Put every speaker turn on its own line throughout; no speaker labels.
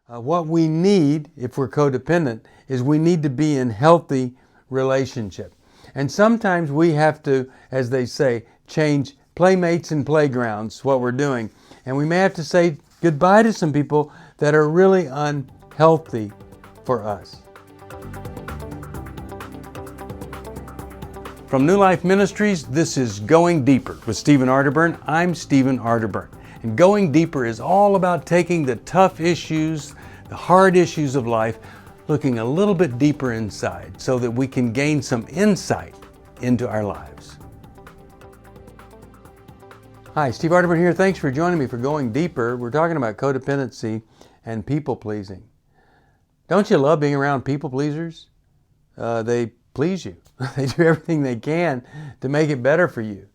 What we need, if we're codependent, is we need to be in healthy relationship. And sometimes we have to, as they say, change playmates and playgrounds, what we're doing. And we may have to say goodbye to some people that are really unhealthy for us. From New Life Ministries, this is Going Deeper with Stephen Arterburn. I'm Stephen Arterburn. And Going Deeper is all about taking the tough issues, the hard issues of life, looking a little bit deeper inside so that we can gain some insight into our lives. Hi, Steve Arterburn here. Thanks for joining me for Going Deeper. We're talking about codependency and people pleasing. Don't you love being around people pleasers? They please you. They do everything they can to make it better for you.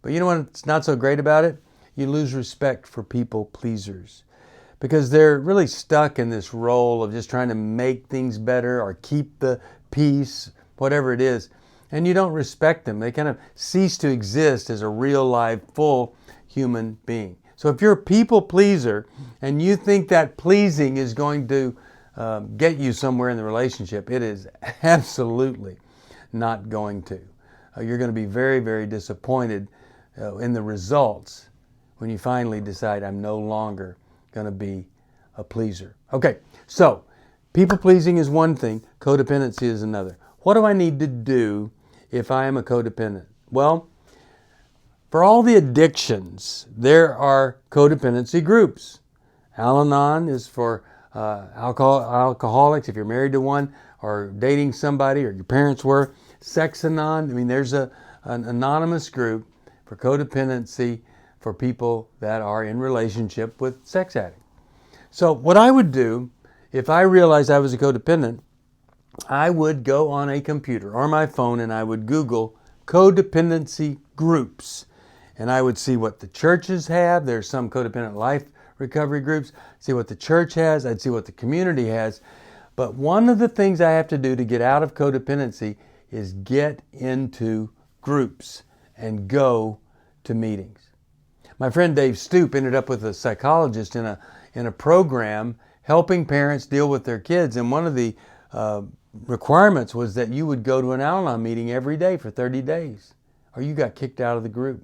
But you know what's not so great about it? You lose respect for people pleasers because they're really stuck in this role of just trying to make things better or keep the peace, whatever it is, and you don't respect them. They kind of cease to exist as a real, live, full human being. So if you're a people pleaser and you think that pleasing is going to get you somewhere in the relationship, it is absolutely not going to. You're going to be very, very disappointed in the results when you finally decide I'm no longer going to be a pleaser. Okay, so people pleasing is one thing, codependency is another. What do I need to do if I am a codependent? Well, for all the addictions, there are codependency groups. Al-Anon is for alcoholics, if you're married to one, or dating somebody, or your parents were. Sex-Anon, there's an anonymous group for codependency for people that are in relationship with sex addicts. So what I would do, if I realized I was a codependent, I would go on a computer or my phone and I would Google codependency groups. And I would see what the churches have. There's some codependent life recovery groups. See what the church has. I'd see what the community has. But one of the things I have to do to get out of codependency is get into groups and go to meetings. My friend Dave Stoop ended up with a psychologist in a program helping parents deal with their kids. And one of the requirements was that you would go to an Al-Anon meeting every day for 30 days or you got kicked out of the group.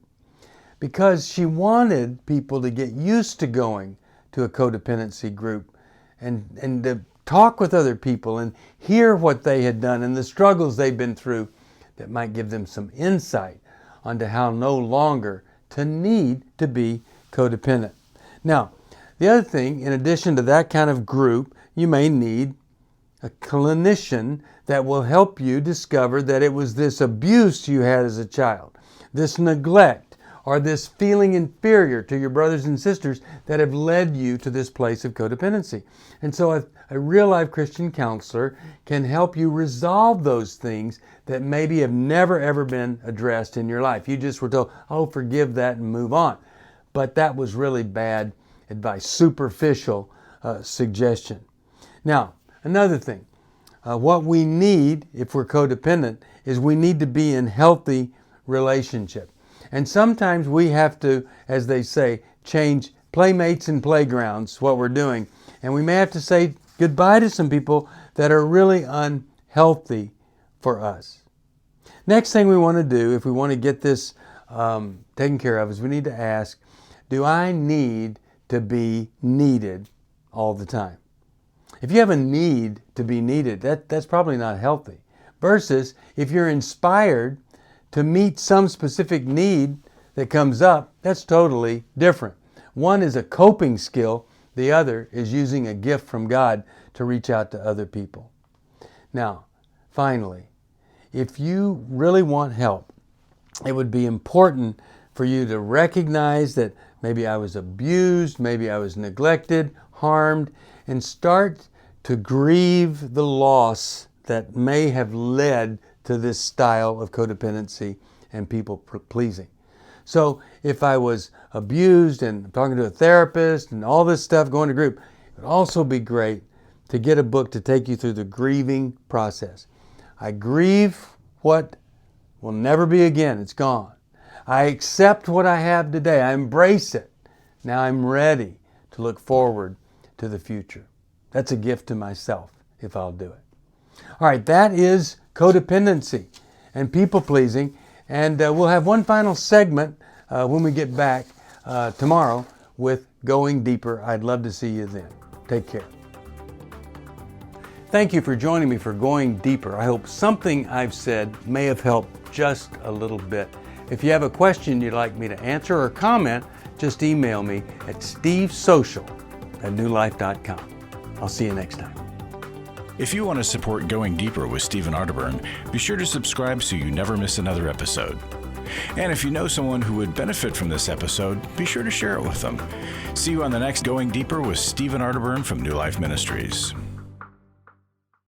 Because she wanted people to get used to going to a codependency group and to talk with other people and hear what they had done and the struggles they've been through that might give them some insight onto how no longer to need to be codependent. Now, the other thing, in addition to that kind of group, you may need a clinician that will help you discover that it was this abuse you had as a child, this neglect, or this feeling inferior to your brothers and sisters that have led you to this place of codependency. And so a real-life Christian counselor can help you resolve those things that maybe have never, ever been addressed in your life. You just were told, oh, forgive that and move on. But that was really bad advice, superficial suggestion. Now, another thing, what we need if we're codependent is we need to be in healthy relationship. And sometimes we have to, as they say, change playmates and playgrounds, what we're doing. And we may have to say goodbye to some people that are really unhealthy for us. Next thing we want to do, if we want to get this taken care of, is we need to ask, do I need to be needed all the time? If you have a need to be needed, that's probably not healthy. Versus if you're inspired to meet some specific need that comes up, that's totally different. One is a coping skill, the other is using a gift from God to reach out to other people. Now, finally, if you really want help, it would be important for you to recognize that maybe I was abused, maybe I was neglected, harmed, and start to grieve the loss that may have led to this style of codependency and people pleasing. So if I was abused and talking to a therapist and all this stuff, going to group, it would also be great to get a book to take you through the grieving process. I grieve what will never be again. It's gone. I accept what I have today. I embrace it. Now I'm ready to look forward to the future. That's a gift to myself if I'll do it. All right, that is codependency and people-pleasing. And we'll have one final segment when we get back tomorrow with Going Deeper. I'd love to see you then. Take care. Thank you for joining me for Going Deeper. I hope something I've said may have helped just a little bit. If you have a question you'd like me to answer or comment, just email me at stevesocial@newlife.com. I'll see you next time.
If you want to support Going Deeper with Stephen Arterburn, be sure to subscribe so you never miss another episode. And if you know someone who would benefit from this episode, be sure to share it with them. See you on the next Going Deeper with Stephen Arterburn from New Life Ministries.